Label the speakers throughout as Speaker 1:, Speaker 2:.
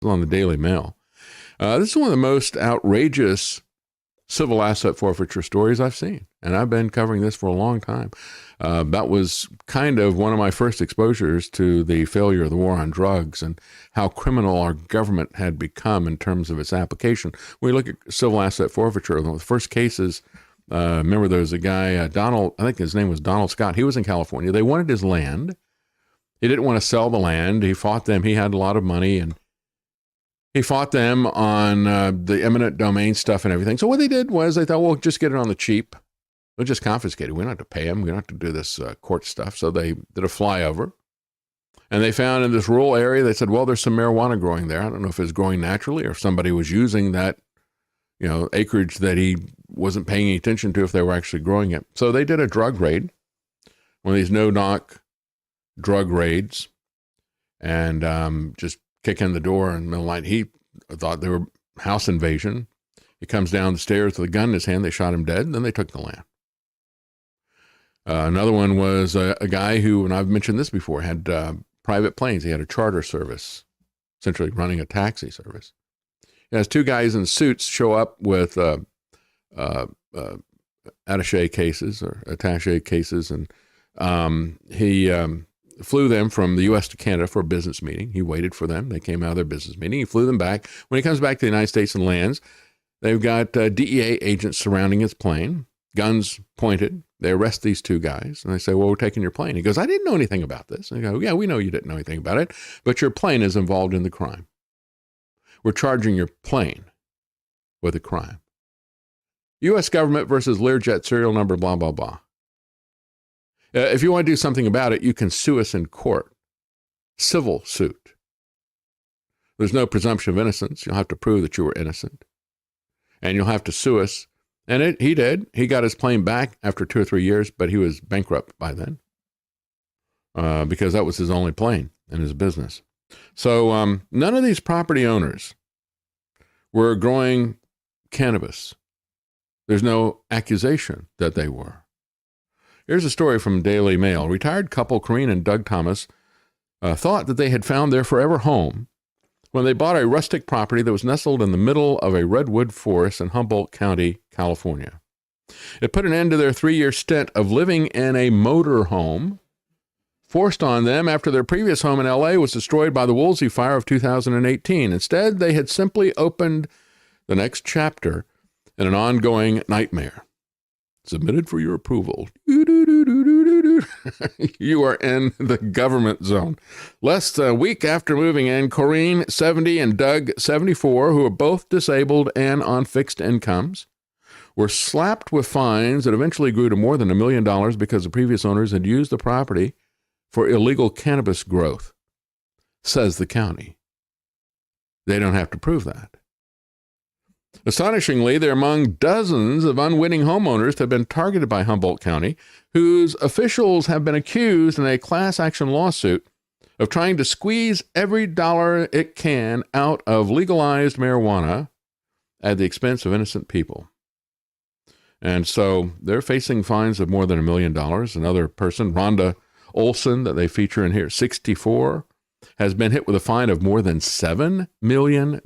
Speaker 1: on the Daily Mail. This is one of the most outrageous civil asset forfeiture stories I've seen, and I've been covering this for a long time. That was kind of one of my first exposures to the failure of the war on drugs and how criminal our government had become in terms of its application. When we look at civil asset forfeiture, the first cases, remember there was a guy, Donald, I think his name was Donald Scott. He was in California. They wanted his land. He didn't want to sell the land. He fought them. He had a lot of money, and he fought them on the eminent domain stuff and everything. So what they did was they thought, well, just get it on the cheap. We'll just confiscate it. We don't have to pay them. We don't have to do this court stuff. So they did a flyover. And they found in this rural area, they said, well, there's some marijuana growing there. I don't know if it's growing naturally or if somebody was using that, acreage that he wasn't paying any attention to if they were actually growing it. So they did a drug raid, one of these no-knock drug raids, and just kick in the door in the middle of the night. He thought they were house invasion. He comes down the stairs with a gun in his hand. They shot him dead, and then they took the land. Another one was a guy who, and I've mentioned this before, had private planes. He had a charter service, essentially running a taxi service. He has two guys in suits show up with attaché cases, and he flew them from the U.S. to Canada for a business meeting. He waited for them. They came out of their business meeting. He flew them back. When he comes back to the United States and lands, they've got DEA agents surrounding his plane, guns pointed. They arrest these two guys, and they say, well, we're taking your plane. He goes, I didn't know anything about this. And they go, yeah, we know you didn't know anything about it, but your plane is involved in the crime. We're charging your plane with a crime. U.S. government versus Learjet serial number, blah, blah, blah. If you want to do something about it, you can sue us in court. Civil suit. There's no presumption of innocence. You'll have to prove that you were innocent. And you'll have to sue us. And he did. He got his plane back after 2 or 3 years, but he was bankrupt by then because that was his only plane in his business. So none of these property owners were growing cannabis. There's no accusation that they were. Here's a story from Daily Mail. Retired couple Corinne and Doug Thomas thought that they had found their forever home when they bought a rustic property that was nestled in the middle of a redwood forest in Humboldt County, California. It put an end to their 3-year stint of living in a motor home forced on them after their previous home in L.A. was destroyed by the Woolsey fire of 2018. Instead, they had simply opened the next chapter in an ongoing nightmare. Submitted for your approval. You are in the government zone. Less than a week after moving in, Corinne, 70, and Doug, 74, who are both disabled and on fixed incomes, were slapped with fines that eventually grew to more than $1 million because the previous owners had used the property for illegal cannabis growth, says the county. They don't have to prove that. Astonishingly, they're among dozens of unwitting homeowners that have been targeted by Humboldt County, whose officials have been accused in a class action lawsuit of trying to squeeze every dollar it can out of legalized marijuana at the expense of innocent people. And so they're facing fines of more than $1 million. Another person, Rhonda Olson, that they feature in here, 64, has been hit with a fine of more than $7 million.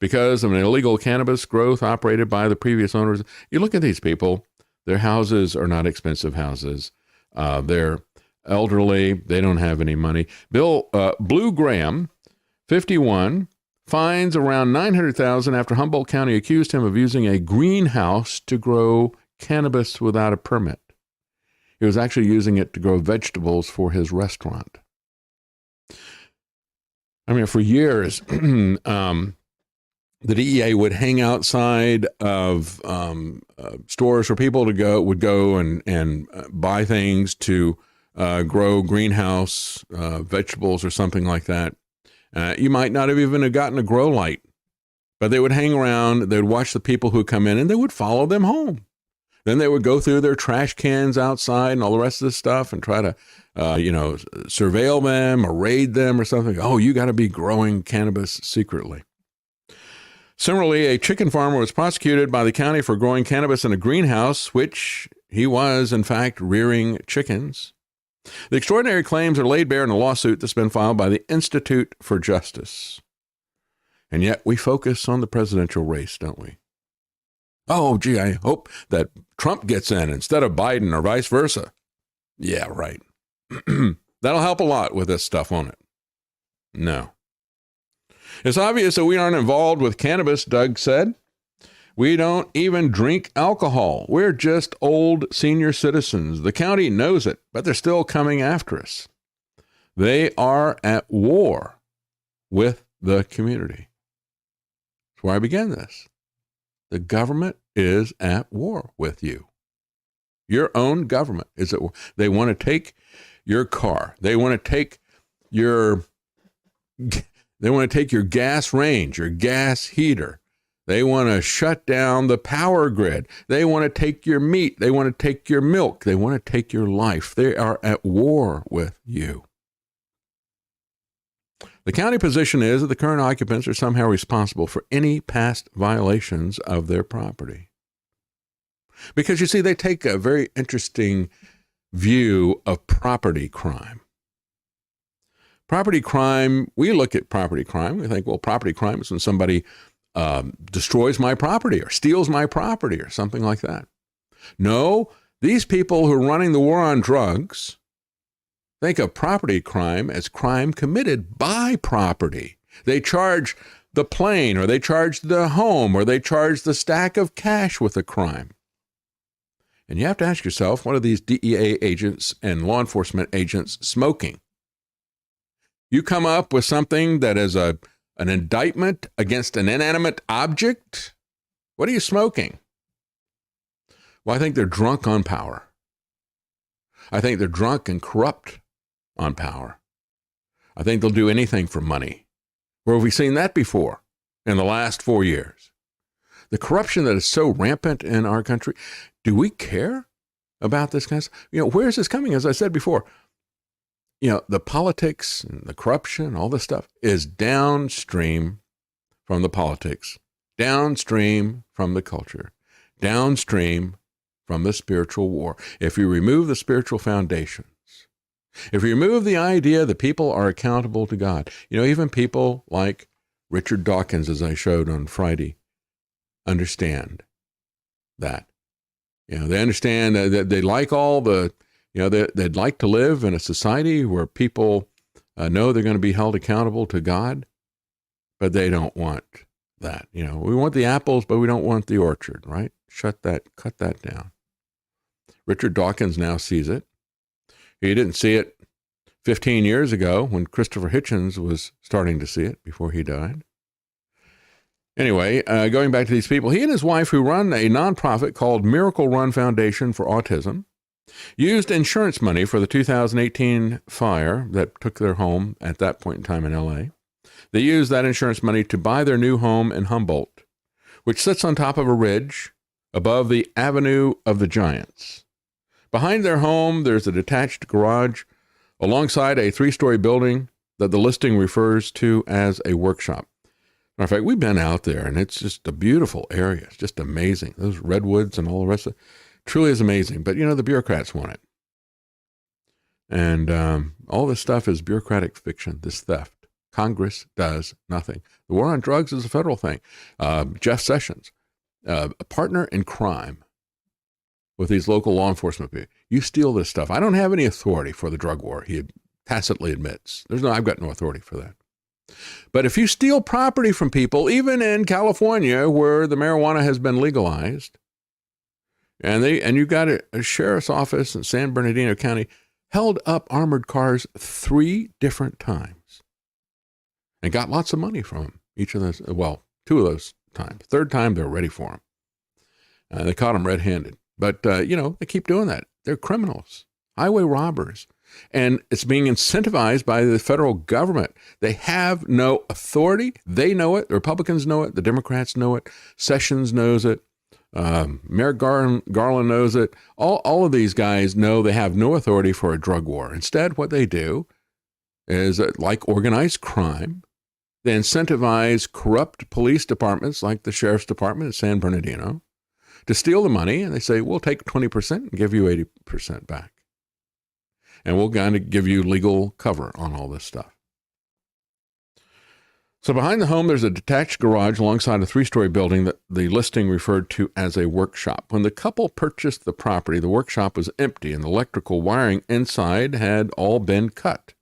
Speaker 1: Because of an illegal cannabis growth operated by the previous owners. You look at these people, their houses are not expensive houses. They're elderly. They don't have any money. Blue Graham, 51, fines around $900,000 after Humboldt County accused him of using a greenhouse to grow cannabis without a permit. He was actually using it to grow vegetables for his restaurant. I mean, for years, the DEA would hang outside of stores for people would go and buy things to grow greenhouse vegetables or something like that. You might not have even gotten a grow light, but they would hang around. They would watch the people who come in, and they would follow them home. Then they would go through their trash cans outside and all the rest of this stuff and try to, surveil them or raid them or something. Oh, you got to be growing cannabis secretly. Similarly, a chicken farmer was prosecuted by the county for growing cannabis in a greenhouse, which he was, in fact, rearing chickens. The extraordinary claims are laid bare in a lawsuit that's been filed by the Institute for Justice. And yet we focus on the presidential race, don't we? Oh, gee, I hope that Trump gets in instead of Biden or vice versa. Yeah, right. That'll help a lot with this stuff, won't it? No. It's obvious that we aren't involved with cannabis, Doug said. We don't even drink alcohol. We're just old senior citizens. The county knows it, but they're still coming after us. They are at war with the community. That's where I began this. The government is at war with you. Your own government is at war. They want to take your car. They want to take your gas range, your gas heater. They want to shut down the power grid. They want to take your meat. They want to take your milk. They want to take your life. They are at war with you. The county position is that the current occupants are somehow responsible for any past violations of their property. Because you see, they take a very interesting view of property crime. Property crime, we look at property crime, we think, well, property crime is when somebody destroys my property or steals my property or something like that. No, these people who are running the war on drugs think of property crime as crime committed by property. They charge the plane, or they charge the home, or they charge the stack of cash with a crime. And you have to ask yourself, what are these DEA agents and law enforcement agents smoking? You come up with something that is an indictment against an inanimate object? What are you smoking? Well, I think they're drunk on power. I think they're drunk and corrupt on power. I think they'll do anything for money. Where have we seen that before in the last 4 years? The corruption that is so rampant in our country, do we care about this kind of stuff? Where is this coming? As I said before, the politics and the corruption, all this stuff is downstream from the politics, downstream from the culture, downstream from the spiritual war. If you remove the spiritual foundations, if you remove the idea that people are accountable to God, even people like Richard Dawkins, as I showed on Friday, understand that. They understand that they like all the, they'd like to live in a society where people know they're going to be held accountable to God, but they don't want that. We want the apples, but we don't want the orchard, right? Cut that down. Richard Dawkins now sees it. He didn't see it 15 years ago when Christopher Hitchens was starting to see it before he died. Anyway, going back to these people, he and his wife, who run a nonprofit called Miracle Run Foundation for Autism, used insurance money for the 2018 fire that took their home at that point in time in L.A. They used that insurance money to buy their new home in Humboldt, which sits on top of a ridge above the Avenue of the Giants. Behind their home, there's a detached garage alongside a 3-story building that the listing refers to as a workshop. Matter of fact, we've been out there, and it's just a beautiful area. It's just amazing. Those redwoods and all the rest of it truly is amazing. But, the bureaucrats want it. And all this stuff is bureaucratic fiction, this theft. Congress does nothing. The war on drugs is a federal thing. Jeff Sessions, a partner in crime with these local law enforcement people. You steal this stuff. I don't have any authority for the drug war, he tacitly admits. I've got no authority for that. But if you steal property from people, even in California where the marijuana has been legalized, and you've got a sheriff's office in San Bernardino County held up armored cars 3 different times and got lots of money from them. Each of those, 2 of those times. Third time, they're ready for them. They caught them red-handed. But, they keep doing that. They're criminals, highway robbers. And it's being incentivized by the federal government. They have no authority. They know it. The Republicans know it. The Democrats know it. Sessions knows it. Merrick Garland knows it. All of these guys know they have no authority for a drug war. Instead, what they do is, like organized crime, they incentivize corrupt police departments like the Sheriff's Department in San Bernardino to steal the money, and they say, we'll take 20% and give you 80% back. And we'll kind of give you legal cover on all this stuff. So behind the home, there's a detached garage alongside a 3-story building that the listing referred to as a workshop. When the couple purchased the property, the workshop was empty and the electrical wiring inside had all been cut.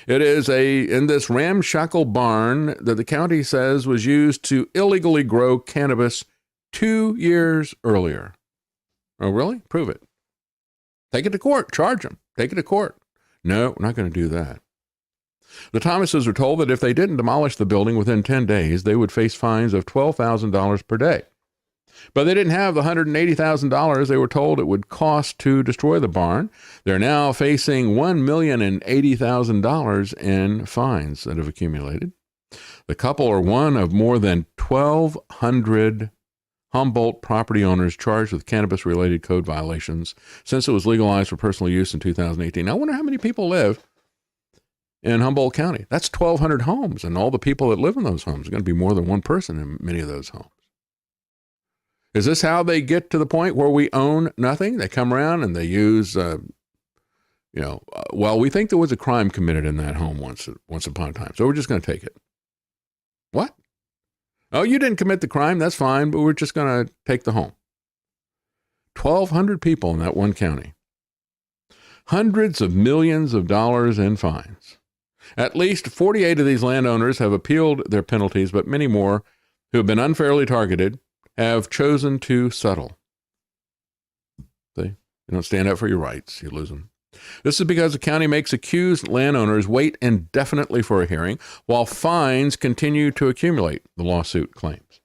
Speaker 1: It is in this ramshackle barn that the county says was used to illegally grow cannabis 2 years earlier. Oh, really? Prove it. Take it to court. Charge them. Take it to court. No, we're not going to do that. The Thomases were told that if they didn't demolish the building within 10 days, they would face fines of $12,000 per day. But they didn't have the $180,000 they were told it would cost to destroy the barn. They're now facing $1,080,000 in fines that have accumulated. The couple are one of more than 1,200 Humboldt property owners charged with cannabis-related code violations since it was legalized for personal use in 2018. I wonder how many people live in Humboldt County. That's 1,200 homes, and all the people that live in those homes are going to be more than one person in many of those homes. Is this how they get to the point where we own nothing? They come around and they use, well, we think there was a crime committed in that home once upon a time, so we're just going to take it. What? Oh, you didn't commit the crime. That's fine, but we're just going to take the home. 1,200 people in that one county. Hundreds of millions of dollars in fines. At least 48 of these landowners have appealed their penalties, but many more who have been unfairly targeted have chosen to settle. See? You don't stand up for your rights, you lose them. This is because the county makes accused landowners wait indefinitely for a hearing while fines continue to accumulate, the lawsuit claims.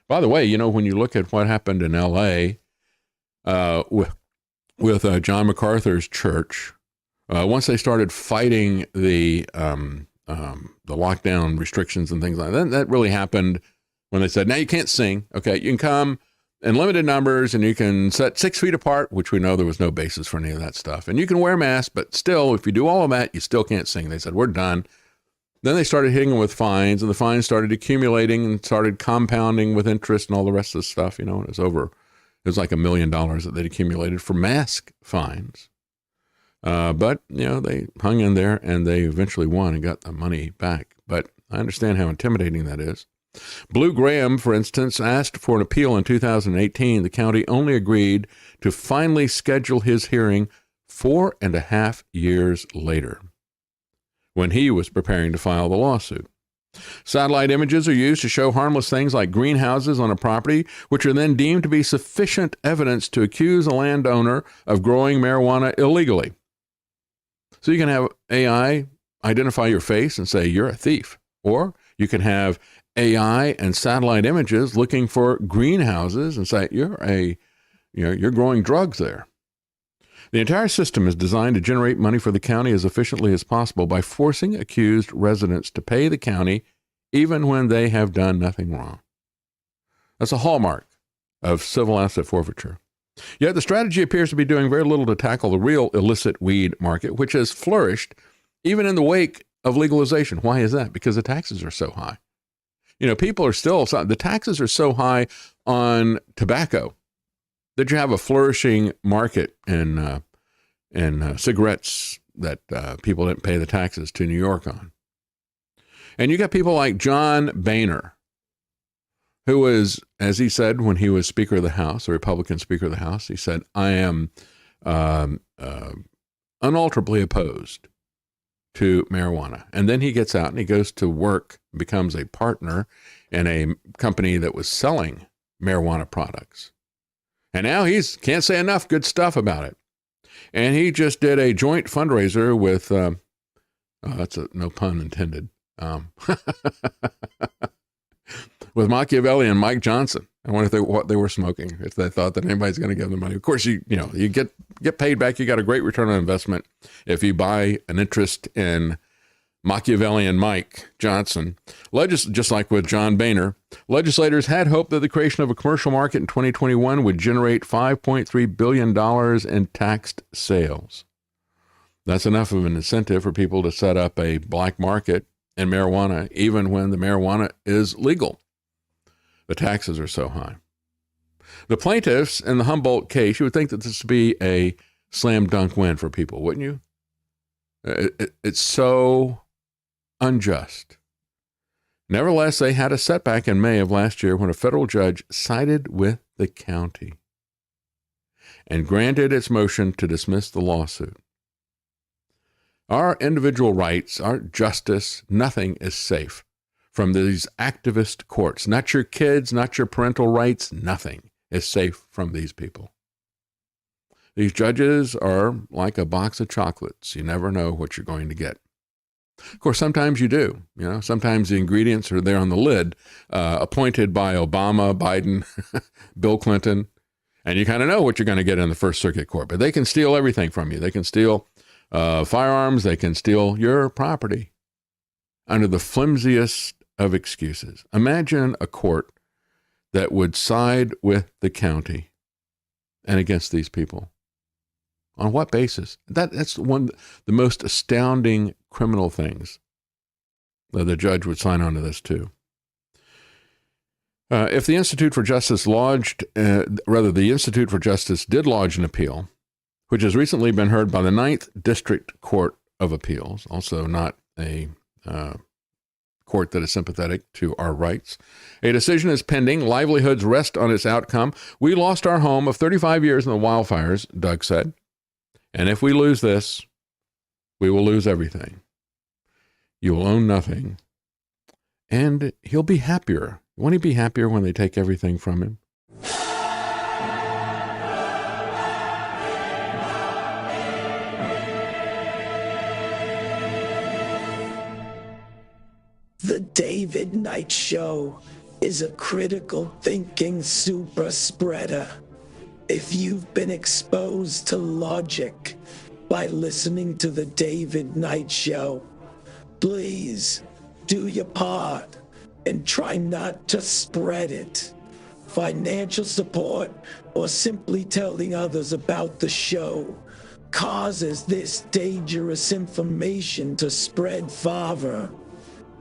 Speaker 1: By the way, when you look at what happened in L.A. with John MacArthur's church, once they started fighting the lockdown restrictions and things like that, that really happened when they said, now you can't sing. Okay, you can come in limited numbers and you can set 6 feet apart, which we know there was no basis for any of that stuff. And you can wear masks, but still, if you do all of that, you still can't sing. They said, we're done. Then they started hitting them with fines, and the fines started accumulating and started compounding with interest and all the rest of the stuff. And it was over, it was like $1 million that they'd accumulated for mask fines. But they hung in there and they eventually won and got the money back. But I understand how intimidating that is. Blue Graham, for instance, asked for an appeal in 2018. The county only agreed to finally schedule his hearing 4.5 years later, when he was preparing to file the lawsuit. Satellite images are used to show harmless things like greenhouses on a property, which are then deemed to be sufficient evidence to accuse a landowner of growing marijuana illegally. So you can have AI identify your face and say you're a thief, or you can have AI and satellite images looking for greenhouses and say you're growing drugs there. The entire system is designed to generate money for the county as efficiently as possible by forcing accused residents to pay the county even when they have done nothing wrong. That's a hallmark of civil asset forfeiture. Yet the strategy appears to be doing very little to tackle the real illicit weed market, which has flourished even in the wake of legalization. Why is that? Because the taxes are so high. People are still, the taxes are so high on tobacco that you have a flourishing market in cigarettes that people didn't pay the taxes to New York on. And you got people like John Boehner, who was, as he said when he was Speaker of the House, the Republican Speaker of the House, he said, I am unalterably opposed to marijuana. And then he gets out and he goes to work, becomes a partner in a company that was selling marijuana products. And now he's can't say enough good stuff about it. And he just did a joint fundraiser with, that's no pun intended, with Machiavelli and Mike Johnson. I wonder what they were smoking, if they thought that anybody's going to give them money. Of course, you get paid back. You got a great return on investment if you buy an interest in Machiavelli and Mike Johnson. Just like with John Boehner, legislators had hoped that the creation of a commercial market in 2021 would generate $5.3 billion in taxed sales. That's enough of an incentive for people to set up a black market in marijuana, even when the marijuana is legal. The taxes are so high. The plaintiffs in the Humboldt case, you would think that this would be a slam dunk win for people, wouldn't you? It's so unjust. Nevertheless, they had a setback in May of last year when a federal judge sided with the county and granted its motion to dismiss the lawsuit. Our individual rights, our justice, nothing is safe from these activist courts. Not your kids, not your parental rights, nothing is safe from these people. These judges are like a box of chocolates. You never know what you're going to get. Of course, sometimes you do. Sometimes the ingredients are there on the lid, appointed by Obama, Biden, Bill Clinton, and you kind of know what you're going to get in the First Circuit Court. But they can steal everything from you. They can steal firearms. They can steal your property under the flimsiest of excuses. Imagine a court that would side with the county and against these people. On what basis? That's the most astounding criminal things. The judge would sign on to this too. If the Institute for Justice the Institute for Justice did lodge an appeal, which has recently been heard by the 9th District Court of Appeals, also not a court that is sympathetic to our rights. A decision is pending. Livelihoods rest on its outcome. We lost our home of 35 years in the wildfires, Doug said. And if we lose this, we will lose everything. You will own nothing. And he'll be happier. Won't he be happier when they take everything from him?
Speaker 2: The David Knight Show is a critical thinking super spreader. If you've been exposed to logic by listening to the David Knight Show, please do your part and try not to spread it. Financial support or simply telling others about the show causes this dangerous information to spread farther.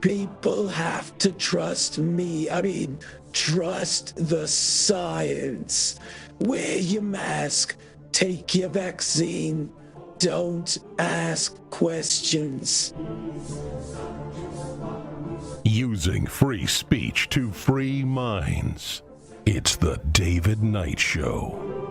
Speaker 2: People have to trust me. Trust the science. Wear your mask. Take your vaccine. Don't ask questions.
Speaker 3: Using free speech to free minds. It's the David Knight Show.